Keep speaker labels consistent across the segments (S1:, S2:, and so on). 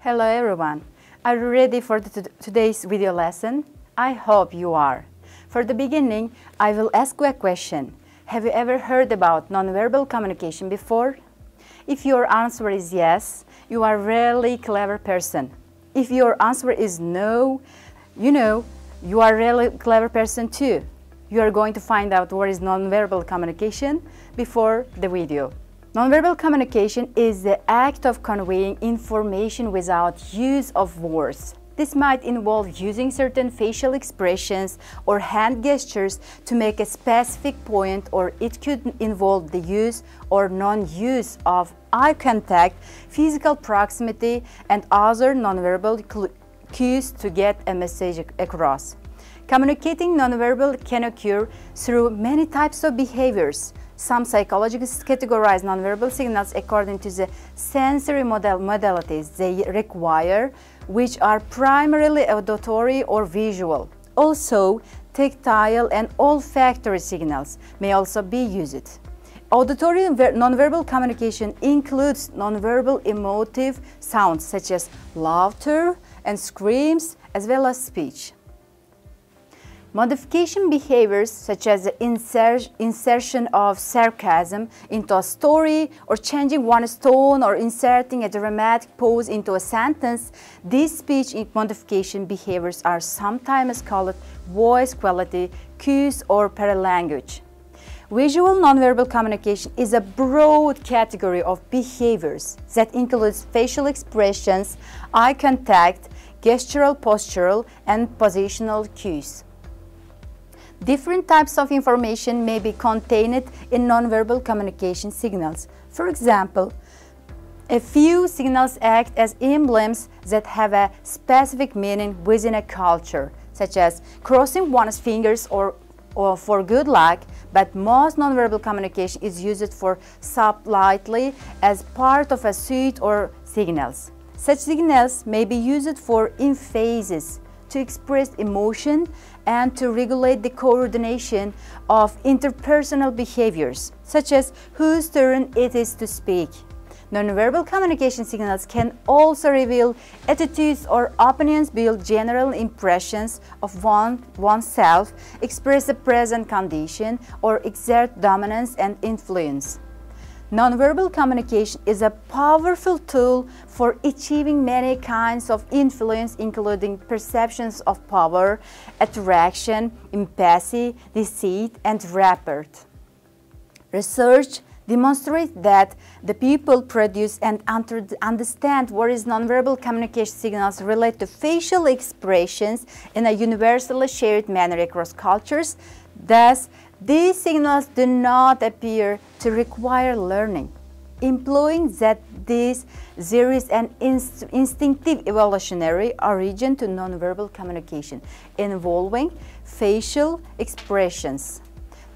S1: Hello everyone. Are you ready for today's video lesson? I hope you are. For the beginning, I will ask you a question. Have you ever heard about nonverbal communication before? If your answer is yes, you are a really clever person. If your answer is no, you are a really clever person too. You are going to find out what is nonverbal communication before the video. Nonverbal communication is the act of conveying information without use of words. This might involve using certain facial expressions or hand gestures to make a specific point, or it could involve the use or non-use of eye contact, physical proximity, and other nonverbal cues to get a message across. Communicating nonverbal can occur through many types of behaviors. Some psychologists categorize nonverbal signals according to the sensory modalities they require, which are primarily auditory or visual. Also, tactile and olfactory signals may also be used. Auditory nonverbal communication includes nonverbal emotive sounds such as laughter and screams, as well as speech. Modification behaviors such as the insertion of sarcasm into a story, or changing one's tone, or inserting a dramatic pause into a sentence, these speech modification behaviors are sometimes called voice quality cues or paralanguage. Visual nonverbal communication is a broad category of behaviors that includes facial expressions, eye contact, gestural, postural, and positional cues. Different types of information may be contained in nonverbal communication signals. For example, a few signals act as emblems that have a specific meaning within a culture, such as crossing one's fingers or for good luck, but most nonverbal communication is used for subtly as part of a suite of signals. Such signals may be used for emphasis, to express emotion, and to regulate the coordination of interpersonal behaviors, such as whose turn it is to speak. Nonverbal communication signals can also reveal attitudes or opinions, build general impressions of oneself, express a present condition, or exert dominance and influence. Nonverbal communication is a powerful tool for achieving many kinds of influence, including perceptions of power, attraction, empathy, deceit, and rapport. Research demonstrates that the people produce and understand what is nonverbal communication signals relate to facial expressions in a universally shared manner across cultures. Thus, these signals do not appear to require learning, implying that there is an instinctive evolutionary origin to nonverbal communication involving facial expressions.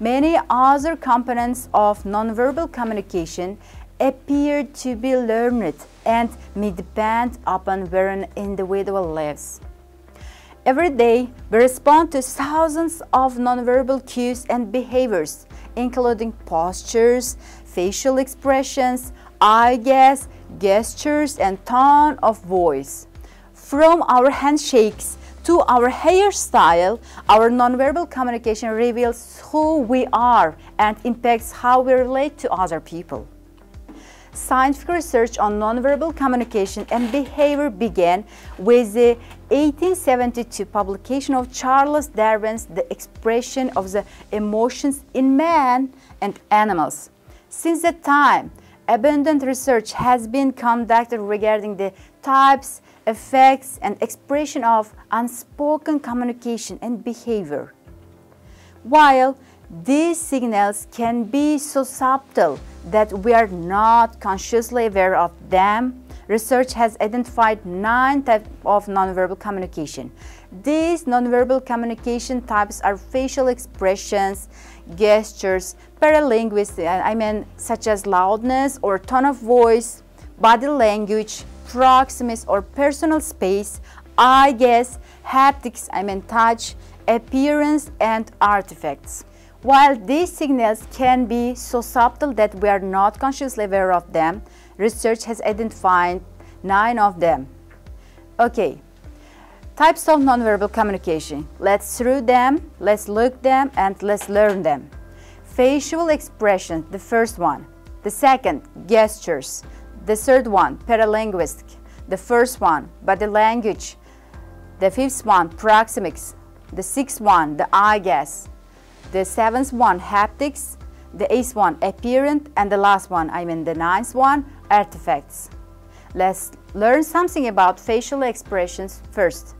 S1: Many other components of nonverbal communication appear to be learned and may depend upon where an individual lives. Every day, we respond to thousands of nonverbal cues and behaviors, including postures, facial expressions, eye gaze, gestures, and tone of voice. From our handshakes to our hairstyle, our nonverbal communication reveals who we are and impacts how we relate to other people. Scientific research on nonverbal communication and behavior began with the 1872 publication of Charles Darwin's The Expression of the Emotions in Man and Animals. Since that time, abundant research has been conducted regarding the types, effects, and expression of unspoken communication and behavior. While these signals can be so subtle that we are not consciously aware of them, research has identified 9 types of nonverbal communication. These nonverbal communication types are facial expressions, gestures, paralinguistics, such as loudness or tone of voice, body language, proximity or personal space, eye gaze, haptics, touch, appearance, and artifacts. While these signals can be so subtle that we are not consciously aware of them, research has identified 9 of them. Okay, types of nonverbal communication. Let's through them, let's look them, and let's learn them. Facial expression, the first one. The second, gestures. The third one, paralinguistic. The first one, body language. The fifth one, proxemics. The sixth one, the eye gaze. The seventh one, haptics. The eighth one, apparent. And the last one, the ninth one, artifacts. Let's learn something about facial expressions first.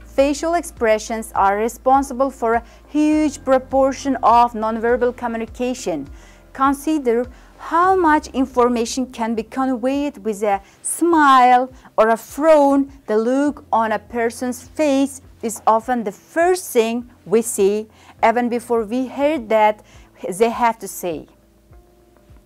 S1: Facial expressions are responsible for a huge proportion of nonverbal communication. Consider how much information can be conveyed with a smile or a frown. The look on a person's face is often the first thing we see, even before we hear that they have to say.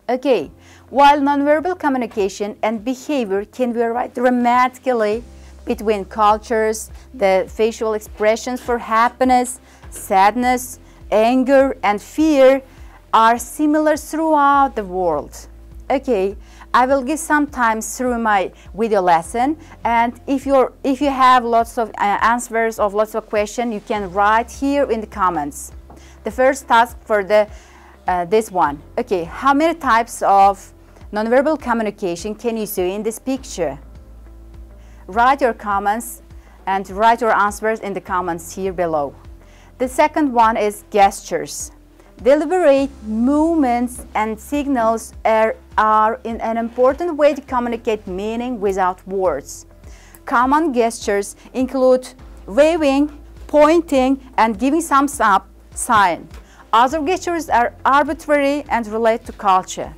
S1: Okay, while nonverbal communication and behavior can vary dramatically between cultures, the facial expressions for happiness, sadness, anger, and fear are similar throughout the world. Okay, I will give some time through my video lesson, and if you have lots of answers of lots of questions, you can write here in the comments. The first task for this one. Okay, how many types of nonverbal communication can you see in this picture? Write your comments and write your answers in the comments here below. The second one is gestures. Deliberate movements and signals are in an important way to communicate meaning without words. Common gestures include waving, pointing, and giving thumbs up sign. Other gestures are arbitrary and relate to culture.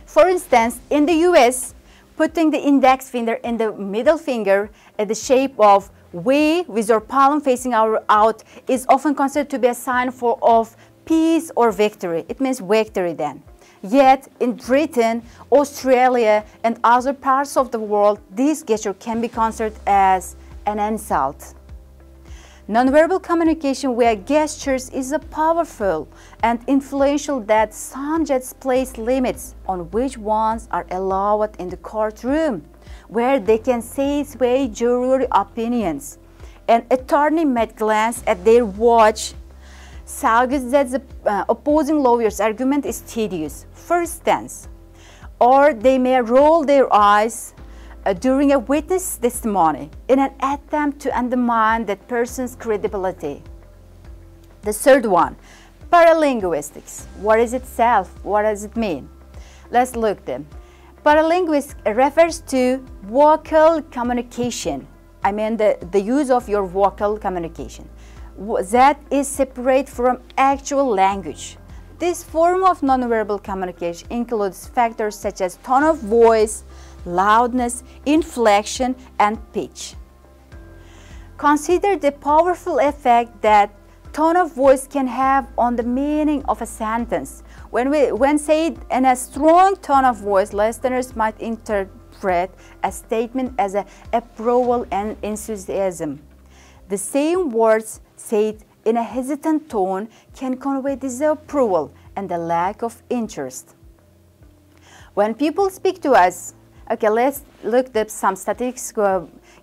S1: For instance, in the US, putting the index finger in the middle finger at the shape of V with your palm facing out is often considered to be a sign of peace or victory. It means victory then. Yet in Britain, Australia, and other parts of the world, this gesture can be considered as an insult. Nonverbal communication via gestures is a powerful and influential that some judges place limits on which ones are allowed in the courtroom, where they can sway jury opinions. An attorney might glance at their watch, suggests that the opposing lawyer's argument is tedious, for instance, or they may roll their eyes during a witness testimony in an attempt to undermine that person's credibility. The third one, paralinguistics. What is itself? What does it mean? Let's look them. Paralinguistics refers to vocal communication. The use of your vocal communication that is separate from actual language. This form of nonverbal communication includes factors such as tone of voice, loudness, inflection, and pitch. Consider the powerful effect that tone of voice can have on the meaning of a sentence. When said in a strong tone of voice, listeners might interpret a statement as an approval and enthusiasm. The same words said in a hesitant tone can convey disapproval and a lack of interest. When people speak to us, okay, let's look at some statistics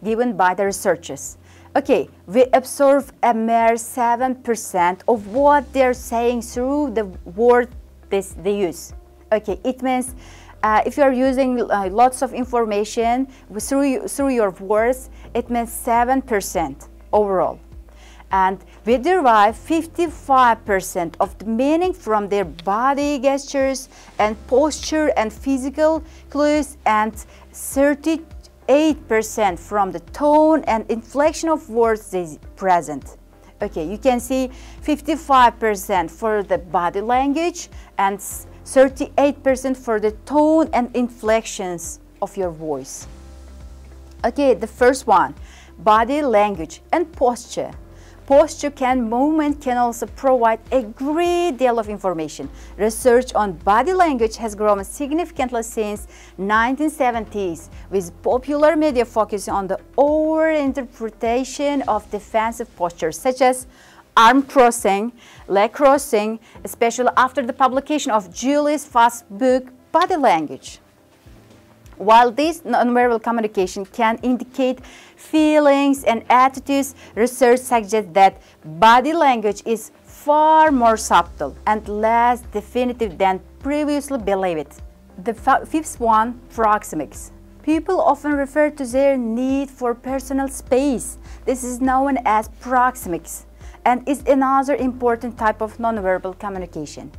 S1: given by the researchers. Okay, we observe a mere 7% of what they're saying through the word they use. Okay, it means if you are using lots of information through your words, it means 7% overall. And we derive 55% of the meaning from their body gestures and posture and physical clues, and 38% from the tone and inflection of words they present. Okay, you can see 55% for the body language and 38% for the tone and inflections of your voice. Okay, the first one, body language and posture. Posture movement can also provide a great deal of information. Research on body language has grown significantly since 1970s, with popular media focusing on the over-interpretation of defensive postures, such as arm crossing, leg crossing, especially after the publication of Julius Fast's book, Body Language. While this nonverbal communication can indicate feelings and attitudes, research suggests that body language is far more subtle and less definitive than previously believed. The fifth one, proxemics. People often refer to their need for personal space. This is known as proxemics and is another important type of nonverbal communication.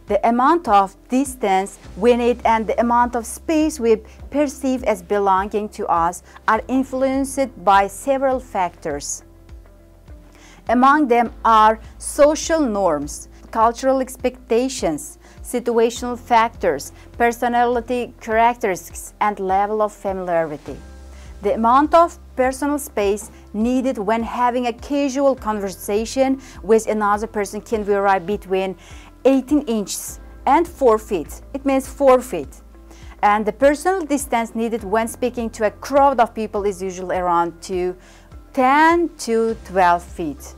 S1: The amount of distance we need and the amount of space we perceive as belonging to us are influenced by several factors. Among them are social norms, cultural expectations, situational factors, personality characteristics, and level of familiarity. The amount of personal space needed when having a casual conversation with another person can vary between 18 inches and 4 feet. It means 4 feet. And the personal distance needed when speaking to a crowd of people is usually around 10 to 12 feet.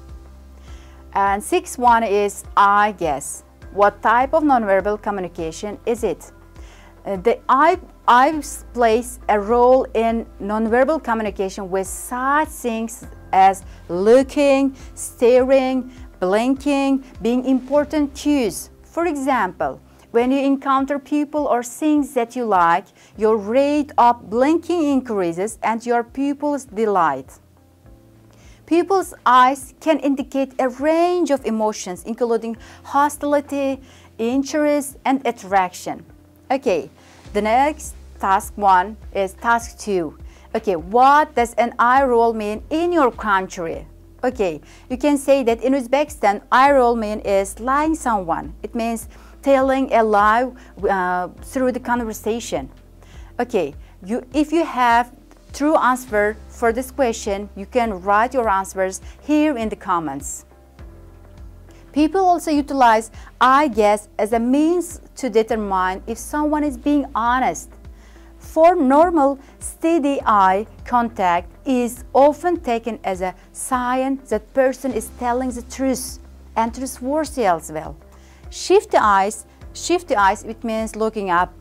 S1: And sixth one is I guess. What type of nonverbal communication is it? The eye plays a role in nonverbal communication with such things as looking, staring, blinking, being important cues. For example, when you encounter people or things that you like, your rate of blinking increases and your pupils delight. People's eyes can indicate a range of emotions, including hostility, interest, and attraction. Okay, the next task one is task 2. Okay, what does an eye roll mean in your country? Okay, you can say that in Uzbekistan, eye roll mean is lying someone. It means telling a lie through the conversation. Okay, if you have true answer for this question, you can write your answers here in the comments. People also utilize I guess as a means to determine if someone is being honest. For normal, steady eye contact is often taken as a sign that person is telling the truth and trustworthy as well. Shifty eyes, it means looking up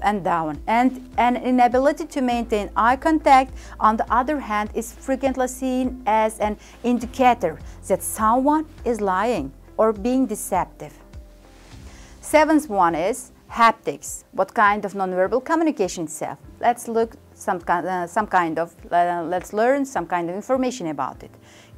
S1: and down, and an inability to maintain eye contact, on the other hand, is frequently seen as an indicator that someone is lying or being deceptive. Seventh one is haptics. What kind of nonverbal communication itself? Let's learn some kind of information about it.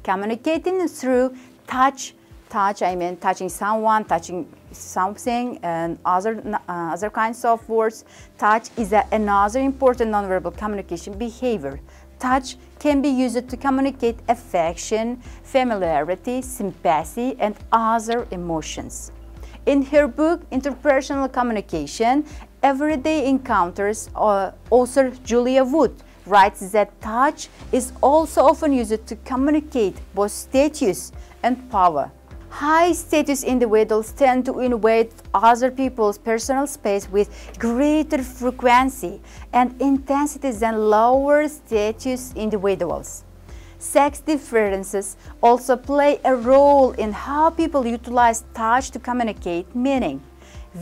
S1: Communicating through touch, I mean touching someone, touching something, and other kinds of words. Touch is another important nonverbal communication behavior. Touch can be used to communicate affection, familiarity, sympathy, and other emotions. In her book, Interpersonal Communication, Everyday Encounters, author Julia Wood writes that touch is also often used to communicate both status and power. High-status individuals tend to invade other people's personal space with greater frequency and intensity than lower-status individuals. Sex differences also play a role in how people utilize touch to communicate meaning.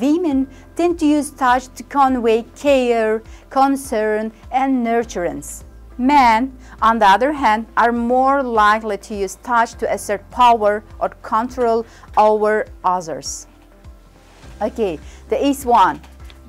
S1: Women tend to use touch to convey care, concern, and nurturance. Men, on the other hand, are more likely to use touch to assert power or control over others. Okay, the eighth one.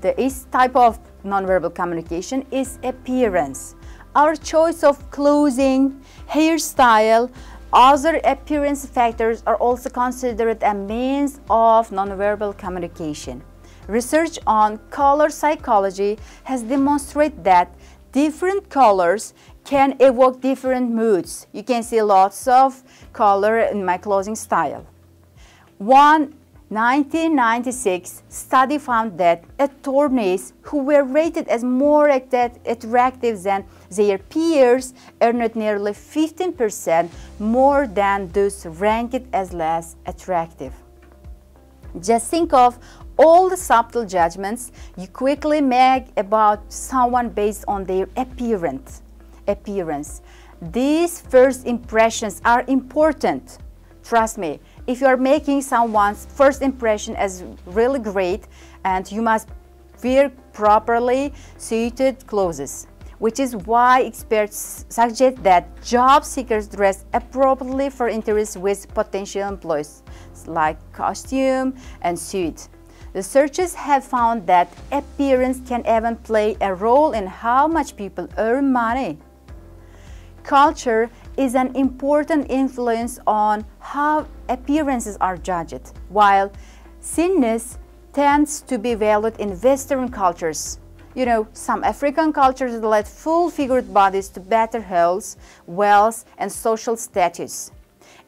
S1: The eighth type of nonverbal communication is appearance. Our choice of clothing, hairstyle, other appearance factors are also considered a means of nonverbal communication. Research on color psychology has demonstrated that different colors can evoke different moods. You can see lots of color in my clothing style. One 1996 study found that attorneys who were rated as more attractive than their peers earned nearly 15% more than those ranked as less attractive. Just think of all the subtle judgments you quickly make about someone based on their appearance. These first impressions are important. Trust me, if you are making someone's first impression as really great, and you must properly suited clothes, which is why experts suggest that job seekers dress appropriately for interviews with potential employees, like costume and suit. Researchers have found that appearance can even play a role in how much people earn money. Culture is an important influence on how appearances are judged, while thinness tends to be valued in Western cultures. You know, some African cultures relate full-figured bodies to better health, wealth, and social status.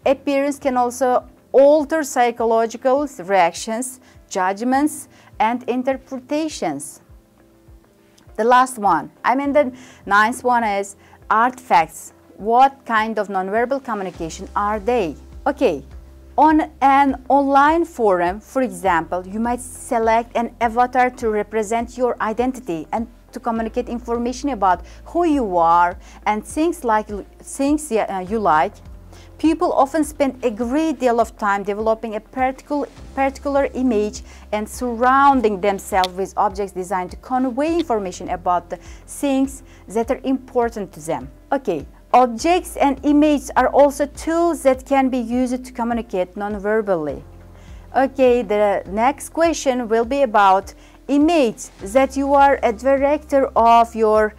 S1: Appearance can also alter psychological reactions, judgments, and interpretations. The last one, the ninth one is artifacts. What kind of nonverbal communication are they? Okay, on an online forum, for example, you might select an avatar to represent your identity and to communicate information about who you are and things you like. People often spend a great deal of time developing a particular image and surrounding themselves with objects designed to convey information about the things that are important to them. Okay, objects and images are also tools that can be used to communicate non-verbally. Okay, the next question will be about image. That you are a director of your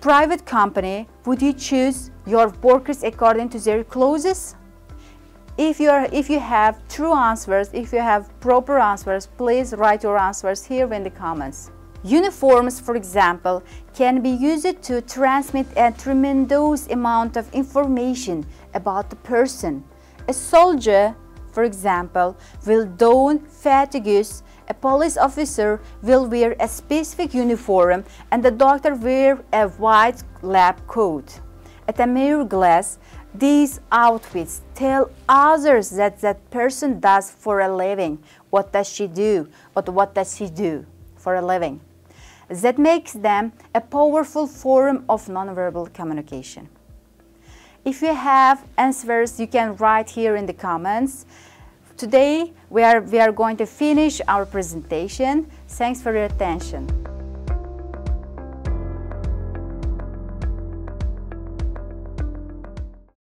S1: private company, would you choose your workers according to their clothes? If you have true answers, if you have proper answers, please write your answers here in the comments. Uniforms, for example, can be used to transmit a tremendous amount of information about the person. A soldier, for example, will don fatigues. A police officer will wear a specific uniform, and the doctor wear a white lab coat. At a mirror glass, these outfits tell others that that person does for a living. What does she do? But what does he do for a living? That makes them a powerful form of nonverbal communication. If you have answers, you can write here in the comments. Today, we are going to finish our presentation. Thanks for your attention.